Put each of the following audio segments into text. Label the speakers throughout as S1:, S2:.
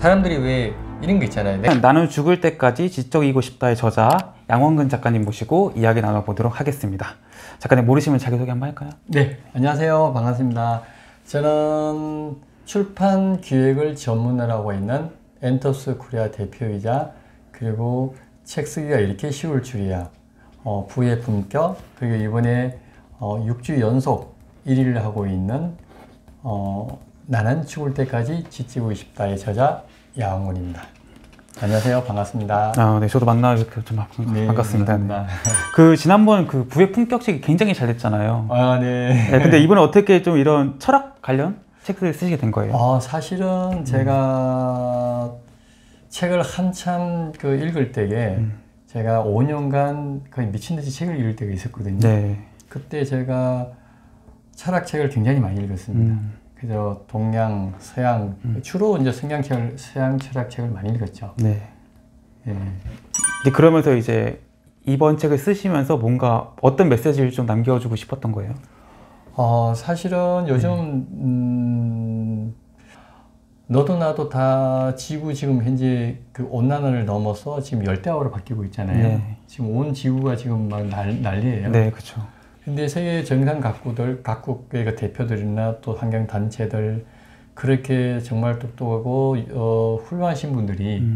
S1: 사람들이 왜 이런 거 있잖아요.
S2: 나는 죽을 때까지 지적이고 싶다의 저자 양원근 작가님 모시고 이야기 나눠보도록 하겠습니다. 작가님 모르시면 자기소개 한번 할까요?
S1: 네, 안녕하세요. 반갑습니다. 저는 출판 기획을 전문으로 하고 있는 엔터스 코리아 대표이자 그리고 책 쓰기가 이렇게 쉬울 줄이야 부의 품격, 그리고 이번에 6주 연속 1위를 하고 있는 나는 죽을 때까지 지치고 싶다의 저자 양원근입니다. 안녕하세요. 반갑습니다.
S2: 네, 저도 만나서 좀
S1: 네,
S2: 반갑습니다. 그 지난번 그 부의 품격책이 굉장히 잘 됐잖아요.
S1: 네.
S2: 네, 근데 이번에 어떻게 좀 이런 철학 관련 책들을 쓰시게 된 거예요?
S1: 사실은 제가 책을 한참 읽을 때에 제가 5년간 거의 미친 듯이 책을 읽을 때가 있었거든요.
S2: 네.
S1: 그때 제가 철학책을 굉장히 많이 읽었습니다. 그래서 동양, 서양, 주로 이제 서양 철학책을 많이 읽었죠.
S2: 네.
S1: 예.
S2: 근데 그러면서 이제 이번 책을 쓰시면서 뭔가 어떤 메시지를 좀 남겨주고 싶었던 거예요?
S1: 사실은 요즘 너도 나도 다 지구 지금 현재 그 온난화를 넘어서 지금 열대화로 바뀌고 있잖아요.
S2: 네.
S1: 지금 온 지구가 지금 막 난리예요.
S2: 네, 그렇죠.
S1: 근데 세계 정상 각국의 그 대표들이나 또 환경 단체들 그렇게 정말 똑똑하고 훌륭하신 분들이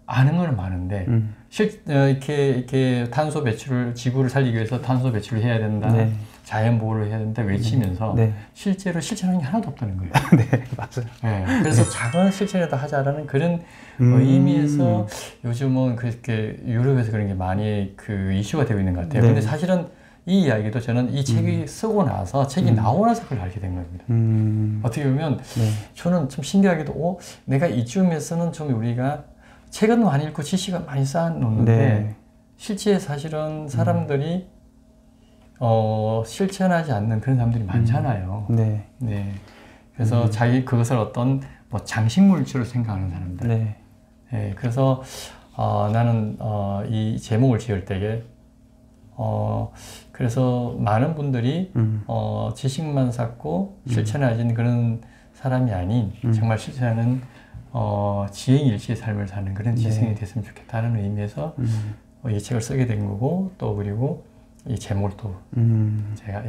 S1: 아는 건 많은데 이렇게 탄소 배출을 지구를 살리기 위해서 탄소 배출을 해야 된다.
S2: 네.
S1: 자연 보호를 해야 된다 외치면서
S2: 네.
S1: 실제로 실천하는 게 하나도 없다는 거예요.
S2: 네, 맞아요.
S1: 네, 그래서 작은 실천이라도 하자라는 그런 의미에서 요즘은 그렇게 유럽에서 그런 게 많이 그 이슈가 되고 있는 것 같아요.
S2: 네.
S1: 근데 사실은 이 이야기도 저는 이 책이 쓰고 나서 책이 나오고 나서 그걸 알게 된 겁니다. 어떻게 보면 저는 좀 신기하게도 내가 이쯤에서는 좀 우리가 책은 많이 읽고 지식은 많이 쌓아놓는데 실제 사실은 사람들이 실천하지 않는 그런 사람들이 많잖아요.
S2: 네.
S1: 네. 그래서 자기 그것을 어떤 장식물처럼 생각하는 사람들.
S2: 네.
S1: 네. 그래서 나는 이 제목을 지을 때에 그래서 많은 분들이 지식만 쌓고 실천하지는 그런 사람이 아닌 정말 실천하는 지행일치의 삶을 사는 그런 지성이 됐으면 좋겠다는 의미에서 이 책을 쓰게 된 거고 또 그리고 이 제목을 또 제가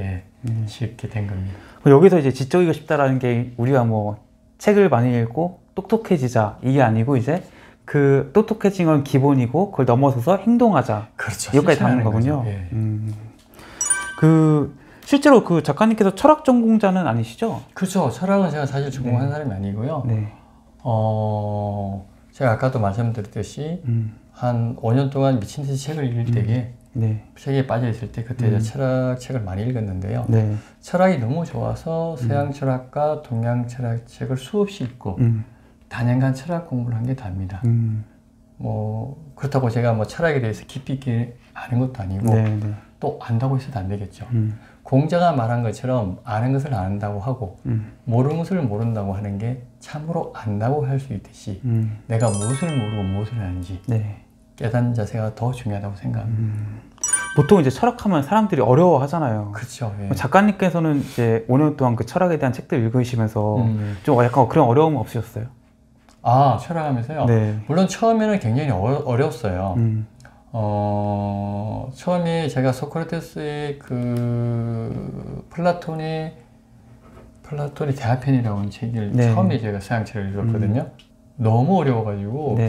S1: 짓게 된 겁니다.
S2: 여기서 이제 지적이고 싶다라는 게 우리가 뭐 책을 많이 읽고 똑똑해지자 이게 아니고 이제 그 똑똑해진 건 기본이고 그걸 넘어서서 행동하자.
S1: 그렇죠.
S2: 여기까지 담는 거군요.
S1: 예.
S2: 그 실제로 그 작가님께서 철학 전공자는 아니시죠?
S1: 그렇죠. 철학은 제가 사실 전공한 사람이 아니고요.
S2: 네.
S1: 제가 아까도 말씀드렸듯이 한 5년 동안 미친 듯이 책을 읽을 때에 책에 빠져 있을 때 그때 철학책을 많이 읽었는데요. 철학이 너무 좋아서 서양 철학과 동양 철학책을 수없이 읽고 단연간 철학 공부를 한 게 답니다. 그렇다고 제가 철학에 대해서 깊이 있게 아는 것도 아니고 또 안다고 해서도 안 되겠죠. 공자가 말한 것처럼 아는 것을 안다고 하고 모르는 것을 모른다고 하는 게 참으로 안다고 할 수 있듯이 내가 무엇을 모르고 무엇을 아는지 깨닫는 자세가 더 중요하다고 생각합니다.
S2: 보통 이제 철학하면 사람들이 어려워하잖아요.
S1: 그렇죠. 예.
S2: 작가님께서는 이제 5년 동안 그 철학에 대한 책들 읽으시면서 좀 약간 그런 어려움은 없으셨어요?
S1: 철학하면서요?
S2: 네.
S1: 물론 처음에는 굉장히 어려웠어요. 처음에 제가 소크라테스의 그 플라톤의 대화편이라고 하는 책을 처음에 제가 서양책을 읽었거든요. 너무 어려워가지고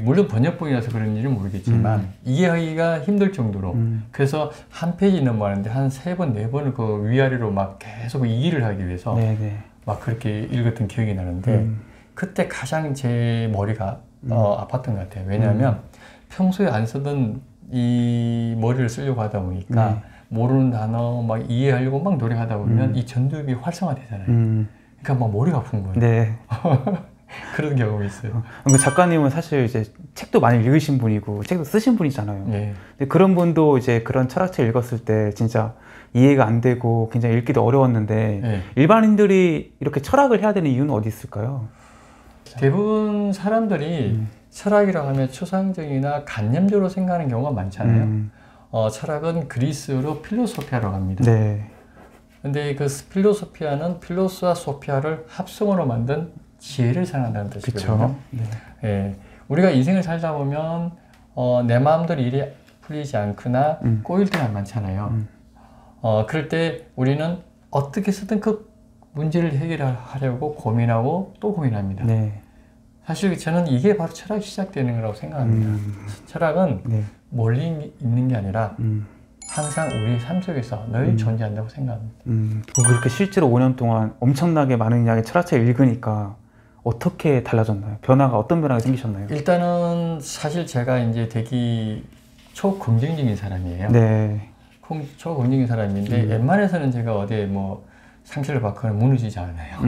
S1: 물론 번역본이라서 그런지는 모르겠지만 이해하기가 힘들 정도로 그래서 한 페이지 넘어가는데 한 3번, 4번을 그 위아래로 막 계속 이해를 하기 위해서 막 그렇게 읽었던 기억이 나는데 그때 가장 제 머리가 아팠던 것 같아요. 왜냐하면 평소에 안 쓰던 이 머리를 쓰려고 하다 보니까 모르는 단어 막 이해하려고 막 노력하다 보면 이 전두엽이 활성화되잖아요. 그러니까 막 머리가 아픈 거예요. 그런 경험이 있어요.
S2: 작가님은 사실 이제 책도 많이 읽으신 분이고 책도 쓰신 분이잖아요. 근데 그런 분도 이제 그런 철학책 읽었을 때 진짜 이해가 안 되고 굉장히 읽기도 어려웠는데 일반인들이 이렇게 철학을 해야 되는 이유는 어디 있을까요?
S1: 대부분 사람들이 철학이라고 하면 추상적이나 관념적으로 생각하는 경우가 많잖아요. 철학은 그리스어로 필로소피아라고 합니다. 근데 그 필로소피아는 필로스와 소피아를 합성어로 만든 지혜를 사랑한다는 뜻이거든요.
S2: 네.
S1: 예, 우리가 인생을 살다 보면 내 마음대로 일이 풀리지 않거나 꼬일 때가 많잖아요. 그럴 때 우리는 어떻게 쓰든 그 문제를 해결하려고 고민하고 또 고민합니다.
S2: 네.
S1: 사실 저는 이게 바로 철학이 시작되는 거라고 생각합니다. 철학은
S2: 네.
S1: 멀리 있는 게 아니라 항상 우리 삶 속에서 늘 존재한다고 생각합니다.
S2: 그렇게 실제로 5년 동안 엄청나게 많은 양의 철학책을 읽으니까 어떻게 달라졌나요? 변화가 어떤 변화가 생기셨나요?
S1: 일단은 사실 제가 이제 되게 초긍정적인 사람이에요.
S2: 네.
S1: 초긍정적인 사람인데 웬만해서는 제가 어디에 뭐 상처를 받거나 무너지지 않아요.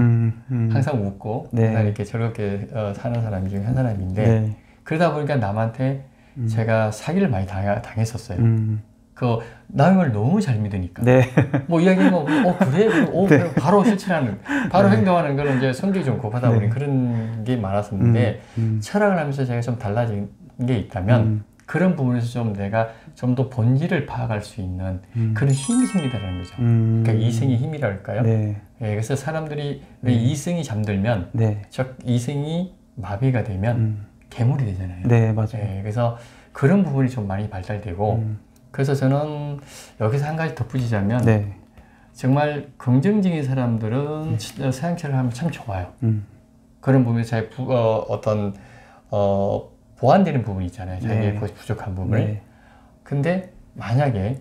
S1: 항상 웃고
S2: 네.
S1: 항상 이렇게 즐겁게 사는 사람 중에 한 사람인데
S2: 네.
S1: 그러다 보니까 남한테 제가 사기를 많이 당했었어요. 그 남의 말 너무 잘 믿으니까.
S2: 네.
S1: 뭐 이야기하면 그래?
S2: 네.
S1: 바로 실천하는, 바로
S2: 네.
S1: 행동하는 그런 이제 성격이 좀 급하다 보니
S2: 네.
S1: 그런 게 많았었는데 철학을 하면서 제가 좀 달라진 게 있다면 그런 부분에서 좀 내가 좀 더 본질을 파악할 수 있는 그런 힘이 생기다는 거죠. 그러니까 이성의 힘이랄까요?
S2: 네.
S1: 예, 그래서 사람들이 왜 이성이 잠들면,
S2: 네.
S1: 즉 이성이 마비가 되면 괴물이 되잖아요.
S2: 네, 맞아요.
S1: 예, 그래서 그런 부분이 좀 많이 발달되고, 그래서 저는 여기서 한 가지 덧붙이자면,
S2: 네.
S1: 정말 긍정적인 사람들은 서양철을 하면 참 좋아요. 그런 부분에서 자기 보완되는 부분이 있잖아요. 자기의
S2: 네.
S1: 부족한 부분을.
S2: 네.
S1: 근데 만약에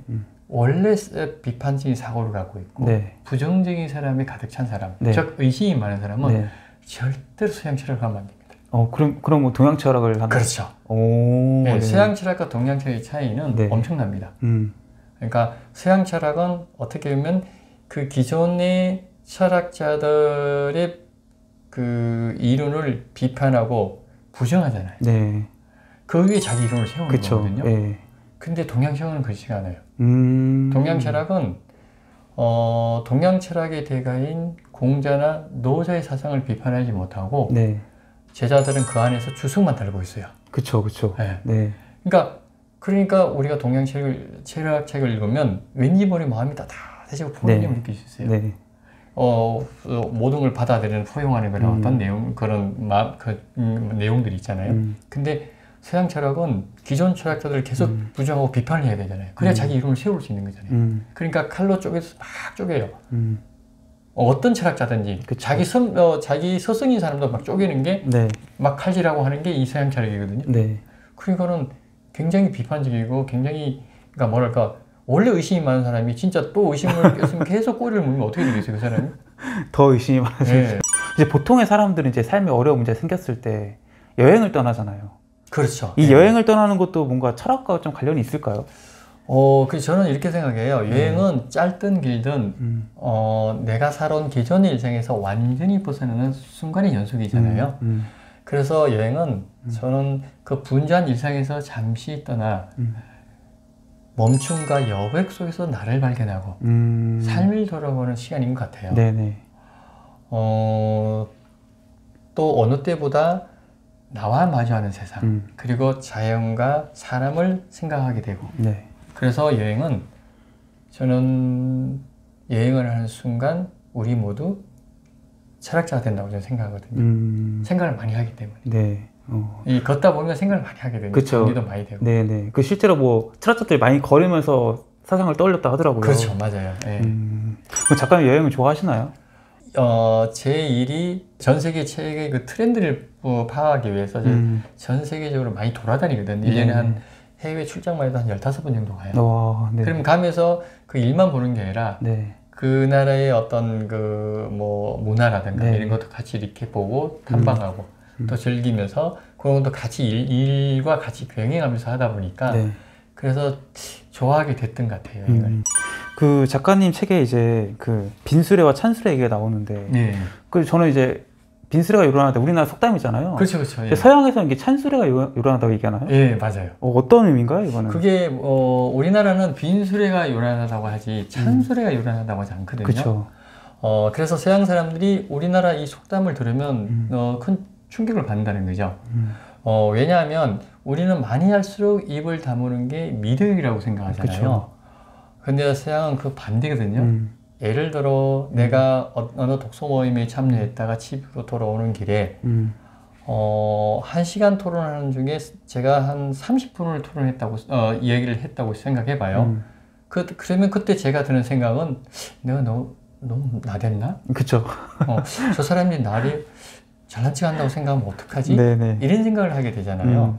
S1: 원래 비판적인 사고를 갖고 있고
S2: 네.
S1: 부정적인 사람이 가득 찬 사람,
S2: 네.
S1: 즉 의심이 많은 사람은
S2: 네.
S1: 절대로 서양 철학을 하면 안 됩니다.
S2: 그럼 뭐 동양 철학을 하면
S1: 그렇죠.
S2: 오,
S1: 네,
S2: 네.
S1: 서양 철학과 동양 철학의 차이는
S2: 네.
S1: 엄청납니다. 그러니까 서양 철학은 어떻게 보면 그 기존의 철학자들의 그 이론을 비판하고 부정하잖아요.
S2: 네.
S1: 그 위에 자기 이론을 세우는
S2: 그쵸.
S1: 거거든요.
S2: 네.
S1: 근데 동양 철학은 그렇지가 않아요. 동양 철학은 동양 철학의 대가인 공자나 노자의 사상을 비판하지 못하고
S2: 네.
S1: 제자들은 그 안에서 주석만 달고 있어요.
S2: 그쵸, 그쵸.
S1: 네.
S2: 네.
S1: 그러니까 우리가 동양 철학책을 읽으면 왠지 모르게 마음이 따뜻해지고 포용력을 느낄 수 있어요.
S2: 네.
S1: 모든 걸 받아들이는 포용하는 그런 어떤 내용, 내용들이 있잖아요. 근데 서양 철학은 기존 철학자들을 계속 부정하고 비판을 해야 되잖아요. 그래야 자기 이론을 세울 수 있는 거잖아요. 그러니까 칼로 쪼개서 막 쪼개요. 어떤 철학자든지
S2: 그쵸.
S1: 자기 스승인 사람도 막 쪼개는 게 막
S2: 네.
S1: 칼질하고 하는 게 이 서양 철학이거든요.
S2: 네.
S1: 그러니까는 굉장히 비판적이고 굉장히 그러니까 뭐랄까 원래 의심이 많은 사람이 진짜 또 의심을 꼈으면 계속 꼬리를 물면 어떻게 되겠어요, 그 사람이?
S2: 더 의심이 많아지죠.
S1: 네.
S2: 이제 보통의 사람들은 이제 삶에 어려운 문제가 생겼을 때 여행을 떠나잖아요.
S1: 그렇죠.
S2: 이
S1: 네.
S2: 여행을 떠나는 것도 뭔가 철학과 좀 관련이 있을까요?
S1: 그래서 저는 이렇게 생각해요. 여행은 짧든 길든 내가 살아온 기존의 일상에서 완전히 벗어나는 순간의 연속이잖아요. 그래서 여행은 저는 그 분주한 일상에서 잠시 떠나 멈춤과 여백 속에서 나를 발견하고 삶을 돌아보는 시간인 것 같아요.
S2: 네네.
S1: 또 어느 때보다 나와 마주하는 세상 그리고 자연과 사람을 생각하게 되고
S2: 네.
S1: 그래서 여행은 저는 여행을 하는 순간 우리 모두 철학자가 된다고 저는 생각하거든요. 생각을 많이 하기 때문에.
S2: 네.
S1: 이 걷다 보면 생각을 많이 하게 되는 정리도 많이 되고.
S2: 네네. 그 실제로 뭐 철학자들이 많이 걸으면서 사상을 떠올렸다 하더라고요.
S1: 그렇죠, 맞아요. 네.
S2: 그럼 작가님 여행을 좋아하시나요?
S1: 제 일이 전 세계 책의 그 트렌드를 파악하기 위해서 전 세계적으로 많이 돌아다니거든요. 1년에 한 해외 출장만 해도 한 15번 정도 가요.
S2: 네.
S1: 그럼 가면서 그 일만 보는 게 아니라
S2: 네.
S1: 그 나라의 어떤 그 뭐 문화라든가
S2: 네.
S1: 이런 것도 같이 이렇게 보고 탐방하고 또 즐기면서 그런 것도 같이 일과 같이 병행하면서 하다 보니까
S2: 네.
S1: 그래서 좋아하게 됐던 것 같아요. 여행을.
S2: 그 작가님 책에 이제 그 빈수레와 찬수레 얘기가 나오는데
S1: 네.
S2: 그 저는 이제 빈수레가 요란하다 우리나라 속담이잖아요.
S1: 그렇죠, 그렇죠. 예.
S2: 서양에서는 이게 찬수레가 요란하다고 얘기하나요?
S1: 예, 맞아요.
S2: 어떤 의미인가요, 이거는?
S1: 그게 우리나라는 빈수레가 요란하다고 하지 찬수레가 요란하다고 하지 않거든요.
S2: 그렇죠.
S1: 그래서 서양 사람들이 우리나라 이 속담을 들으면 큰 충격을 받는다는 거죠. 왜냐하면 우리는 많이 할수록 입을 다무는 게 미덕이라고 생각하잖아요.
S2: 그쵸.
S1: 근데 서양은 그 반대거든요. 예를 들어 내가 어느 독서 모임에 참여했다가 집으로 돌아오는 길에 1시간 토론하는 중에 제가 한 30분을 토론했다고 얘기를 했다고 생각해 봐요. 그러면 그때 제가 드는 생각은 내가 너무 나댔나?
S2: 그쵸.
S1: 저 사람이 나를 잘난 척 한다고 생각하면 어떡하지?
S2: 네네.
S1: 이런 생각을 하게 되잖아요.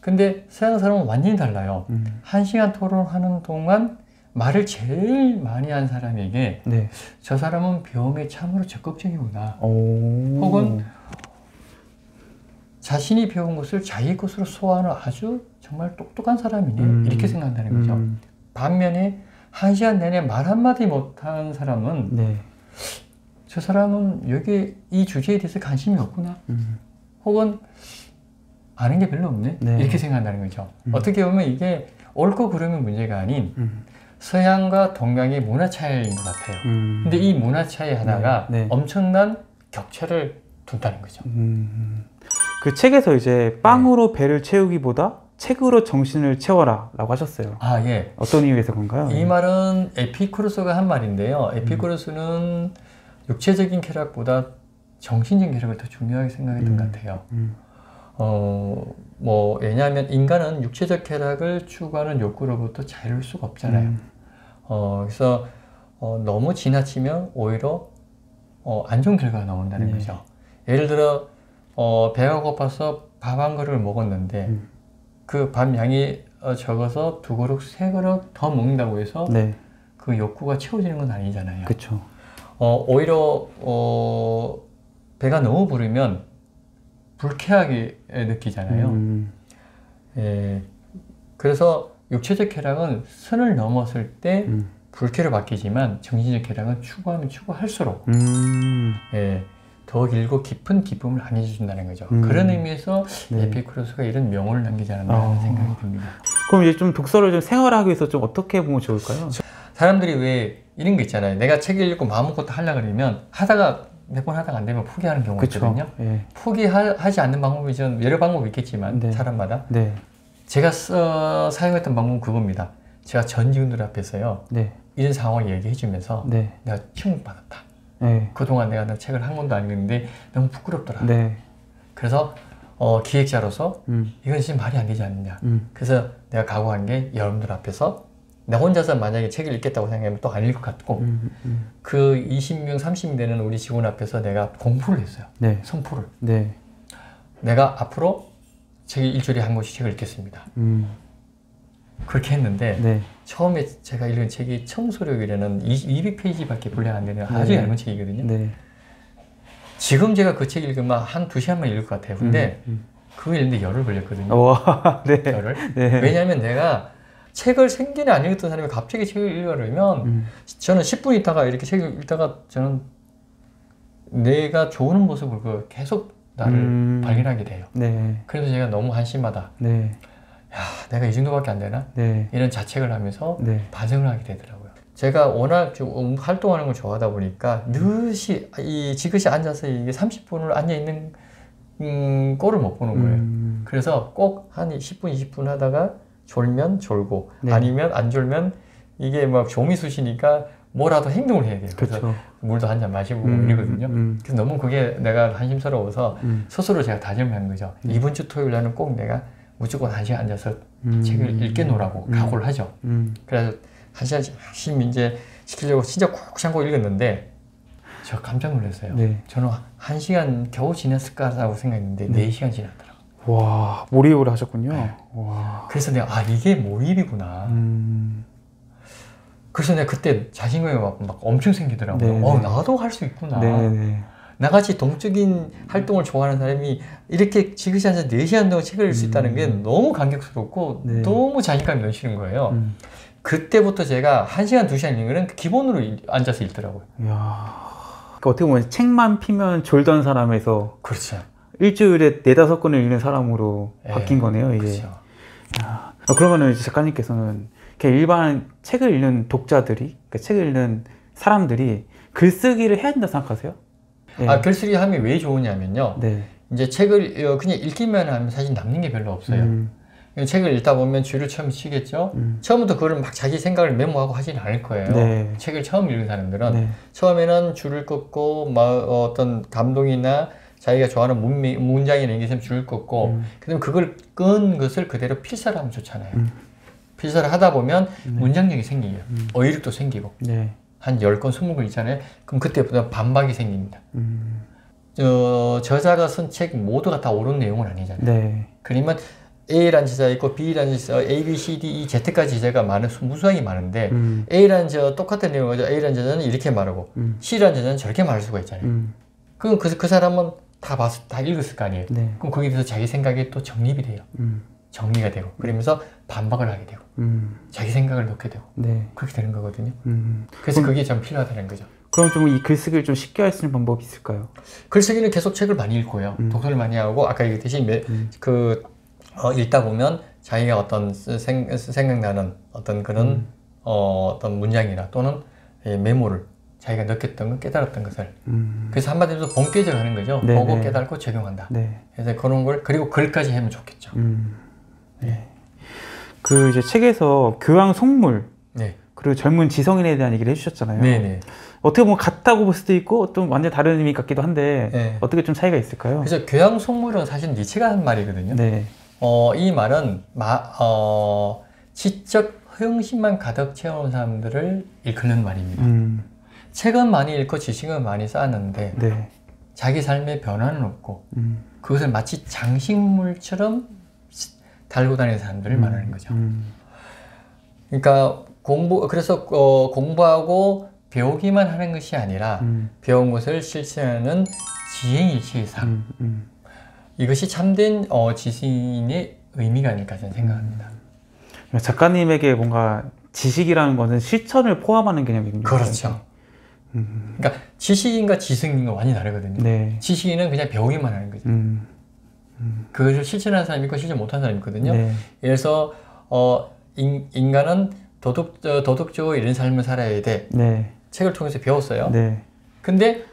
S1: 근데 서양 사람은 완전히 달라요. 1시간 토론하는 동안 말을 제일 많이 한 사람에게
S2: 네.
S1: 저 사람은 배움에 참으로 적극적이구나.
S2: 오.
S1: 혹은 자신이 배운 것을 자기 것으로 소화하는 아주 정말 똑똑한 사람이네. 이렇게 생각한다는 거죠. 반면에 1시간 내내 말 한마디 못한 사람은
S2: 네.
S1: 저 사람은 여기 이 주제에 대해서 관심이 없구나. 혹은 아는 게 별로 없네.
S2: 네.
S1: 이렇게 생각한다는 거죠. 어떻게 보면 이게 옳고 그름의 문제가 아닌 서양과 동양의 문화 차이인 것 같아요. 근데 이 문화 차이 하나가
S2: 네. 네.
S1: 엄청난 격차를 둔다는 거죠.
S2: 그 책에서 이제 빵으로 배를 채우기보다 책으로 정신을 채워라 라고 하셨어요.
S1: 아, 예.
S2: 어떤 이유에서 그런가요?
S1: 이 말은 에피쿠로스가 한 말인데요. 에피쿠로스는 육체적인 쾌락보다 정신적인 쾌락을 더 중요하게 생각했던 것 같아요. 왜냐하면 인간은 육체적 쾌락을 추구하는 욕구로부터 자유로울 수가 없잖아요. 그래서 너무 지나치면 오히려 안 좋은 결과가 나온다는 거죠. 예를 들어 배가 고파서 밥 한 그릇을 먹었는데 그 밥 양이 적어서 2그릇, 3그릇 더 먹는다고 해서 그 욕구가 채워지는 건 아니잖아요.
S2: 그쵸.
S1: 오히려 배가 너무 부르면 불쾌하게 느끼잖아요. 예, 그래서 육체적 쾌락은 선을 넘었을 때 불쾌로 바뀌지만 정신적 쾌락은 추구하면 추구할수록 예, 더 길고 깊은 기쁨을 안겨준다는 거죠. 그런 의미에서 에피쿠로스가 이런 명언을 남기지 않았나 하는 생각이 듭니다.
S2: 그럼 이제 좀 독서를 좀 생활하기 위해서 좀 어떻게 보면 좋을까요?
S1: 사람들이 왜 이런 거 있잖아요. 내가 책을 읽고 마음먹고 하려고 그러면 하다가 몇 번 하다가 안 되면 포기하는 경우가 있거든요. 예. 포기하지 않는 방법이 전 여러 방법이 있겠지만 사람마다 제가 사용했던 방법은 그겁니다. 제가 전 직원들 앞에서요 이런 상황을 얘기해 주면서 내가 충격받았다. 그동안 내가 책을 한 권도 안 읽는데 너무 부끄럽더라. 그래서 기획자로서 이건 진짜 말이 안 되지 않느냐. 그래서 내가 각오한 게 여러분들 앞에서 나 혼자서 만약에 책을 읽겠다고 생각하면 또 아닐 것 같고 그 20명, 30명 되는 우리 직원 앞에서 내가 공부를 했어요. 선포를. 내가 앞으로 책을 일주일에 한 권씩 책을 읽겠습니다. 그렇게 했는데 처음에 제가 읽은 책이 청소력이라는 200페이지밖에 분량 안 되는 아주 얇은 책이거든요. 지금 제가 그 책 읽으면 한 2시간만 읽을 것 같아요. 근데 그거 읽는데 열흘 걸렸거든요. 열흘. 왜냐하면 내가 책을 생전에 안 읽었던 사람이 갑자기 책을 읽으려면 저는 10분 있다가 이렇게 책을 읽다가 저는 내가 좋은 모습을 계속 나를 발견하게 돼요. 그래서 제가 너무 한심하다. 야, 내가 이 정도밖에 안 되나? 이런 자책을 하면서 반성을 하게 되더라고요. 제가 워낙 좀 활동하는 걸 좋아하다 보니까 늘시 지그시 앉아서 이게 30분을 앉아있는 꼴을 못 보는 거예요. 그래서 꼭 한 10분, 20분 하다가 졸면 졸고 아니면 안 졸면 이게 막 좀이 쑤시니까 뭐라도 행동을 해야 돼요. 그래서 물도 한 잔 마시고 이러거든요. 그래서 너무 그게 내가 한심스러워서 스스로 제가 다짐한 거죠. 이번 주 토요일 날은 꼭 내가 무조건 1시간 앉아서 책을 읽게 놓으라고 각오를 하죠. 그래서 1시간 이제 시키려고 진짜 꼭 참고 읽었는데 저 깜짝 놀랐어요. 저는 1시간 겨우 지났을까라고 생각했는데 4시간 지났더라고요.
S2: 와, 몰입을 하셨군요. 와.
S1: 그래서 내가 이게 몰입이구나. 그래서 내가 그때 자신감이 막 엄청 생기더라고요. 나도 할 수 있구나. 나같이 동적인 활동을 좋아하는 사람이 이렇게 지그시 앉아서 4시간 동안 책을 읽을 수 있다는 게 너무 감격스럽고 너무 자신감이 넘치는 거예요. 그때부터 제가 1시간, 2시간 읽는 거는 기본으로 앉아서 읽더라고요.
S2: 이야. 그러니까 어떻게 보면 책만 피면 졸던 사람에서
S1: 그렇죠.
S2: 일주일에 4-5권을 읽는 사람으로 바뀐 거네요, 이게.
S1: 그렇죠.
S2: 그러면은 이제 작가님께서는 일반 책을 읽는 독자들이, 그러니까 책을 읽는 사람들이 글쓰기를 해야 된다 생각하세요?
S1: 글쓰기 하면 왜 좋으냐면요. 이제 책을 그냥 읽기만 하면 사실 남는 게 별로 없어요. 책을 읽다 보면 줄을 처음 치겠죠. 처음부터 그걸 막 자기 생각을 메모하고 하지는 않을 거예요.
S2: 네.
S1: 책을 처음 읽은 사람들은
S2: 네.
S1: 처음에는 줄을 긋고 어떤 감동이나 자기가 좋아하는 문장이나 이게 있으면 줄을 긋고 그다음에 그걸 끈 것을 그대로 필사를 하면 좋잖아요. 필사를 하다 보면 문장력이 생기요. 어휘력도 생기고
S2: 네.
S1: 한 10권, 20권 있잖아요. 그럼 그때부터 반박이 생깁니다. 저자가 쓴 책 모두가 다 옳은 내용은 아니잖아요.
S2: 네.
S1: 그러면 A라는 제자 있고 B라는 제자, A, B, C, D, E, Z까지 제자가 무수하게 많은데 A라는 제자 똑같은 내용을 가지고 A라는 제자는 이렇게 말하고 C라는 제자는 저렇게 말할 수가 있잖아요. 그럼 그 사람은 다 읽었을 거 아니에요.
S2: 네.
S1: 그럼 거기에 대해서 자기 생각이 또 정립이 돼요. 정리가 되고 그러면서 반박을 하게 되고 자기 생각을 넣게 되고
S2: 네.
S1: 그렇게 되는 거거든요. 그래서 그게 좀 필요하다는 거죠.
S2: 그럼 좀 이 글쓰기를 좀 쉽게 할 수 있는 방법이 있을까요?
S1: 글쓰기는 계속 책을 많이 읽고요. 독서를 많이 하고 아까 얘기했듯이 읽다 보면 자기가 어떤 생각나는 어떤 그런 어떤 문장이나 또는 메모를 자기가 느꼈던 것, 깨달았던 것을 그래서 한마디로 본깨적 하는 거죠.
S2: 네,
S1: 보고
S2: 네.
S1: 깨닫고 적용한다.
S2: 네.
S1: 그래서 그런 걸 그리고 글까지 하면 좋겠죠.
S2: 네. 그 이제 책에서 교양 속물
S1: 네.
S2: 그리고 젊은 지성인에 대한 얘기를 해주셨잖아요.
S1: 네네.
S2: 어떻게 보면 같다고 볼 수도 있고 좀 완전 다른 의미 같기도 한데
S1: 네.
S2: 어떻게 좀 차이가 있을까요?
S1: 그래서 교양 속물은 사실 니체가 한 말이거든요.
S2: 네.
S1: 이 말은 지적 허영심만 가득 채워놓은 사람들을 일컫는 말입니다. 책은 많이 읽고 지식은 많이 쌓았는데
S2: 네. 자기
S1: 삶의 변화는 없고 그것을 마치 장식물처럼 달고 다니는 사람들을 말하는 거죠. 그러니까 그래서 공부하고 배우기만 하는 것이 아니라 배운 것을 실천하는 지행일치의상 이것이 참된 지식인의 의미가 아닐까 저는 생각합니다.
S2: 작가님에게 뭔가 지식이라는 것은 실천을 포함하는 개념이군요.
S1: 그렇죠. 그러니까 지식인과 지성인과 완전히 다르거든요.
S2: 네.
S1: 지식인은 그냥 배우기만 하는 거죠. 그것을 실천하는 사람이 있고 실천 못하는 사람이 있거든요.
S2: 네.
S1: 예를 들어서 인간은 도덕적으로 이런 삶을 살아야 돼.
S2: 네.
S1: 책을 통해서 배웠어요.
S2: 네.
S1: 근데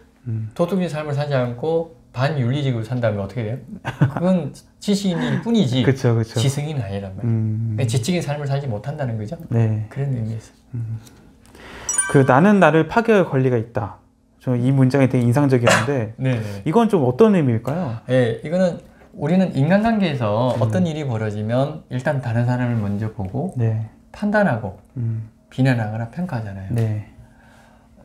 S1: 도덕적인 삶을 살지 않고 반윤리적으로 산다면 어떻게 돼요? 그건 지식인일 뿐이지
S2: 그쵸, 그쵸.
S1: 지성인은 아니란 말이에요. 지적인 삶을 살지 못한다는 거죠.
S2: 네.
S1: 그런 의미에서.
S2: 그 나는 나를 파괴할 권리가 있다. 저 이 문장이 되게 인상적이었는데
S1: 네네.
S2: 이건 좀 어떤 의미일까요?
S1: 네, 이거는 우리는 인간관계에서 어떤 일이 벌어지면 일단 다른 사람을 먼저 보고
S2: 네.
S1: 판단하고 비난하거나 평가하잖아요.
S2: 네.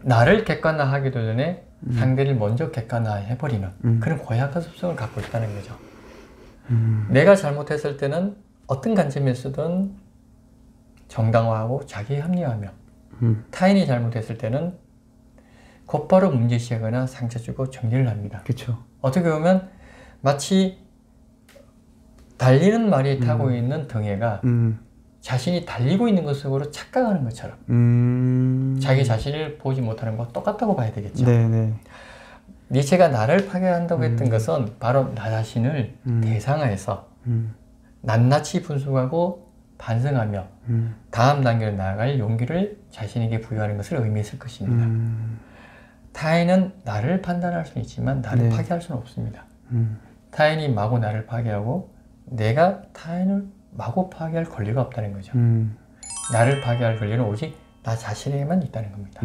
S1: 나를 객관화하기도 전에 상대를 먼저 객관화해버리는 그런 고약한 습성을 갖고 있다는 거죠. 내가 잘못했을 때는 어떤 관점에서든 정당화하고 자기 합리화하며 타인이 잘못했을 때는 곧바로 문제시하거나 상처 주고 정리를 합니다.
S2: 그렇죠.
S1: 어떻게 보면 마치 달리는 말이 타고 있는 등에가 자신이 달리고 있는 것으로 착각하는 것처럼 자기 자신을 보지 못하는 것과 똑같다고 봐야 되겠죠.
S2: 네네.
S1: 니체가 나를 파괴한다고 했던 것은 바로 나 자신을 대상화해서 낱낱이 분석하고 반성하며 다음 단계로 나아갈 용기를 자신에게 부여하는 것을 의미했을 것입니다. 타인은 나를 판단할 수는 있지만 나를
S2: 네.
S1: 파괴할 수는 없습니다. 타인이 마구 나를 파괴하고 내가 타인을 마구 파괴할 권리가 없다는 거죠. 나를 파괴할 권리는 오직 나 자신에게만 있다는 겁니다.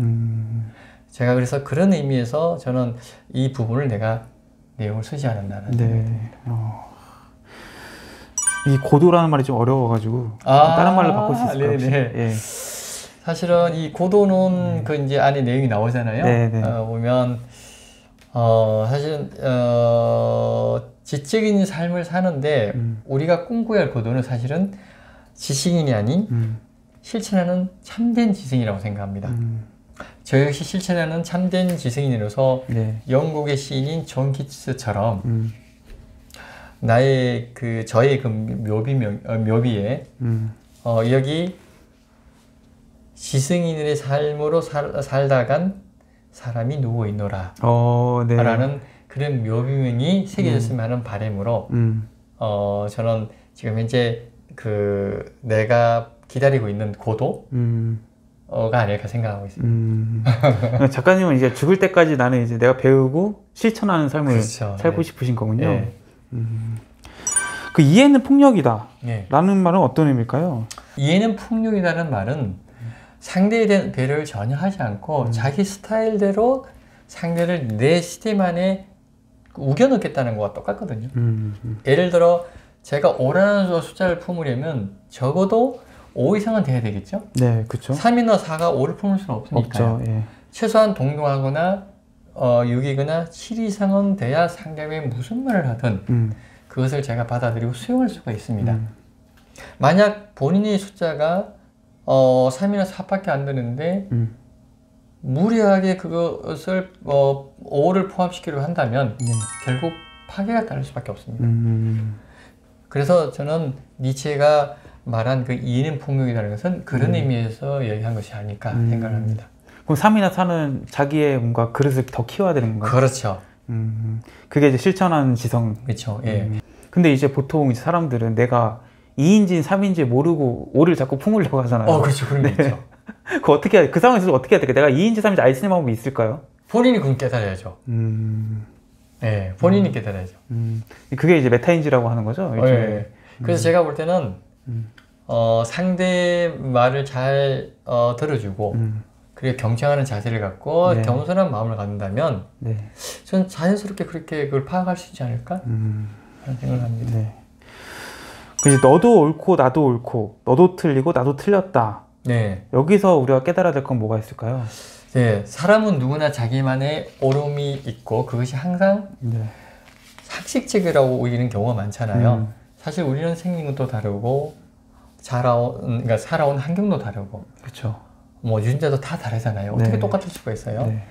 S1: 제가 그래서 그런 의미에서 저는 이 부분을 내가 내용을 쓰지 않았나라는 생각이 듭니다.
S2: 이 고도라는 말이 좀 어려워가지고 다른 말로 바꿀 수 있을까요? 혹시?
S1: 예. 사실은 이 고도는 그 이제 안에 내용이 나오잖아요. 보면 사실은 지적인 삶을 사는데 우리가 꿈꿔야 할 고도는 사실은 지식인이 아닌 실천하는 참된 지성이라고 생각합니다. 저 역시 실천하는 참된 지성인으로서 영국의 시인인 존 키츠처럼 나의 저의 그 묘비에 여기 지성인의 삶으로 살다간 사람이 누구 있노라 라는 그런 묘비명이 새겨졌으면 하는 바람으로 저는 지금 현재 내가 기다리고 있는 고도가 아닐까 생각하고 있습니다.
S2: 작가님은 이제 죽을 때까지 나는 이제 내가 배우고 실천하는 삶을
S1: 그렇죠.
S2: 살고 싶으신 거군요. 그 이해는 폭력이다
S1: 예.
S2: 라는 말은 어떤 의미일까요?
S1: 이해는 폭력이라는 말은 상대에 대한 배려를 전혀 하지 않고 자기 스타일대로 상대를 내 시스템 안에 우겨넣겠다는 거와 똑같거든요. 예를 들어 제가 5라는 숫자를 품으려면 적어도 5 이상은 돼야 되겠죠?
S2: 네, 그렇죠.
S1: 3이나 4가 5를 품을 수는 없으니까요.
S2: 없죠. 예.
S1: 최소한 동등하거나 6이거나 7 이상은 돼야 상대방이 무슨 말을 하든 그것을 제가 받아들이고 수용할 수가 있습니다. 만약 본인의 숫자가 3이나 4밖에 안 되는데 무리하게 그것을 5를 포함시키려고 한다면 결국 파괴가 따를 수밖에 없습니다. 그래서 저는 니체가 말한 그 이해는 폭력이라는 것은 그런 의미에서 얘기한 것이 아닐까 생각합니다.
S2: 그럼 3이나 4는 자기의 뭔가 그릇을 더 키워야 되는 건가요?
S1: 그렇죠.
S2: 그게 이제 실천하는 지성.
S1: 그렇죠. 예.
S2: 근데 이제 보통 이제 사람들은 내가 2인지 3인지 모르고 5를 자꾸 품으려고 하잖아요.
S1: 그렇죠. 그런 게 있죠.
S2: 그 상황에서 어떻게 해야 될까요? 내가 2인지 3인지 알 수 있는 방법이 있을까요?
S1: 본인이 그건 깨달아야죠. 네, 본인이 깨달아야죠.
S2: 그게 이제 메타인지라고 하는 거죠?
S1: 네. 그래서 제가 볼 때는 상대 말을 잘 들어주고 그리고 경청하는 자세를 갖고
S2: 네.
S1: 겸손한 마음을 갖는다면
S2: 네.
S1: 저는 자연스럽게 그렇게 그걸 파악할 수 있지 않을까? 하는 생각을 합니다.
S2: 네. 그래서 너도 옳고 나도 옳고 너도 틀리고 나도 틀렸다.
S1: 네.
S2: 여기서 우리가 깨달아야 될 건 뭐가 있을까요?
S1: 네, 사람은 누구나 자기만의 옳음이 있고 그것이 항상 상식적이라고 우기는 경우가 많잖아요. 사실 우리는 생긴 것도 다르고 그러니까 살아온 환경도 다르고
S2: 그렇죠.
S1: 뭐 유전자도 다 다르잖아요. 어떻게
S2: 네.
S1: 똑같을 수가 있어요?
S2: 네.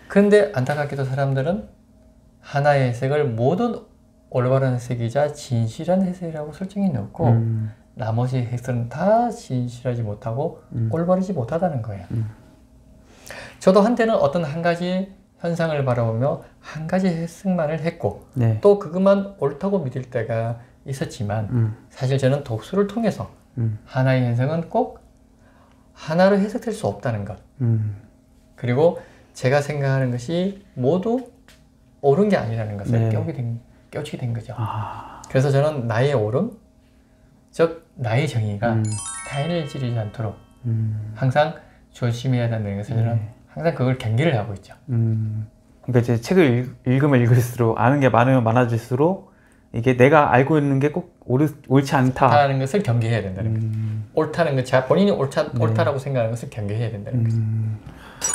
S1: 그런데 안타깝게도 사람들은 하나의 해석을 모든 올바른 해석이자 진실한 해석이라고 설정해 놓고 나머지 해석은 다 진실하지 못하고 올바르지 못하다는 거예요. 저도 한때는 어떤 한 가지 현상을 바라보며 한 가지 해석만을 했고
S2: 네.
S1: 또 그것만 옳다고 믿을 때가 있었지만 사실 저는 독서를 통해서 하나의 해석은 꼭 하나로 해석될 수 없다는 것 그리고 제가 생각하는 것이 모두 옳은 게 아니라는 것을 깨우치게 된 거죠. 그래서 저는 나의 옳음, 즉 나의 정의가 타인을 찌르지 않도록 항상 조심해야 된다는 것을 저는 항상 그걸 경계를 하고 있죠.
S2: 그러니까 이제 책을 읽으면 읽을수록 아는 게 많으면 많아질수록 이게 내가 알고 있는 게 꼭 옳지 않다는
S1: 것을 경계해야 된다는 거죠. 옳다는 것, 제가 본인이 옳다라고 생각하는 것을 경계해야 된다는 거죠.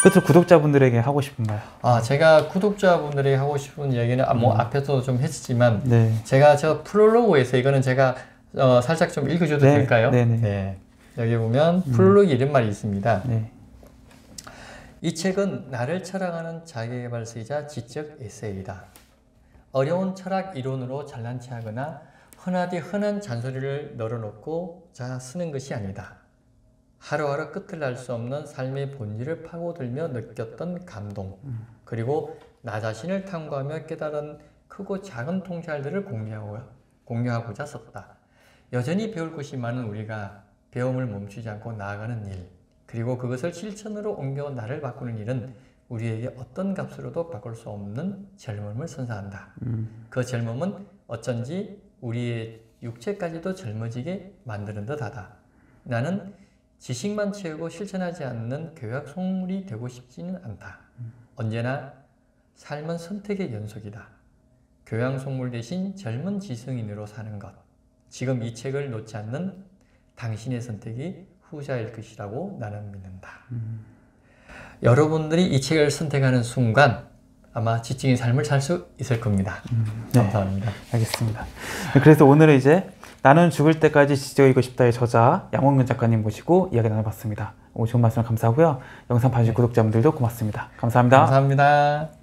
S2: 끝으로 구독자분들에게 하고 싶은가요?
S1: 제가 구독자분들에게 하고 싶은 이야기는 뭐 앞에서도 좀 했지만 제가 저 프롤로그에서 이거는 제가 살짝 좀 읽어줘도 될까요? 네. 여기 보면 프롤로그 이런 말이 있습니다. 이 책은 나를 철학하는 자기개발서이자 지적 에세이다. 어려운 철학 이론으로 잘난 체하거나 흔하디 흔한 잔소리를 널어놓고 쓰는 것이 아니다. 하루하루 끝을 알 수 없는 삶의 본질을 파고들며 느꼈던 감동, 그리고 나 자신을 탐구하며 깨달은 크고 작은 통찰들을 공유하고자 썼다. 여전히 배울 것이 많은 우리가 배움을 멈추지 않고 나아가는 일, 그리고 그것을 실천으로 옮겨 나를 바꾸는 일은 우리에게 어떤 값으로도 바꿀 수 없는 젊음을 선사한다. 그 젊음은 어쩐지 우리의 육체까지도 젊어지게 만드는 듯하다. 나는 지식만 채우고 실천하지 않는 교양 속물이 되고 싶지는 않다. 언제나 삶은 선택의 연속이다. 교양 속물 대신 젊은 지성인으로 사는 것. 지금 이 책을 놓지 않는 당신의 선택이 후자일 것이라고 나는 믿는다. 여러분들이 이 책을 선택하는 순간 아마 지적인 삶을 살 수 있을 겁니다. 감사합니다.
S2: 알겠습니다. 그래서 오늘은 이제 나는 죽을 때까지 지적이고 싶다의 저자 양원근 작가님 모시고 이야기 나눠봤습니다. 오늘 좋은 말씀 감사하고요. 영상 봐주신 구독자분들도 고맙습니다. 감사합니다.
S1: 감사합니다.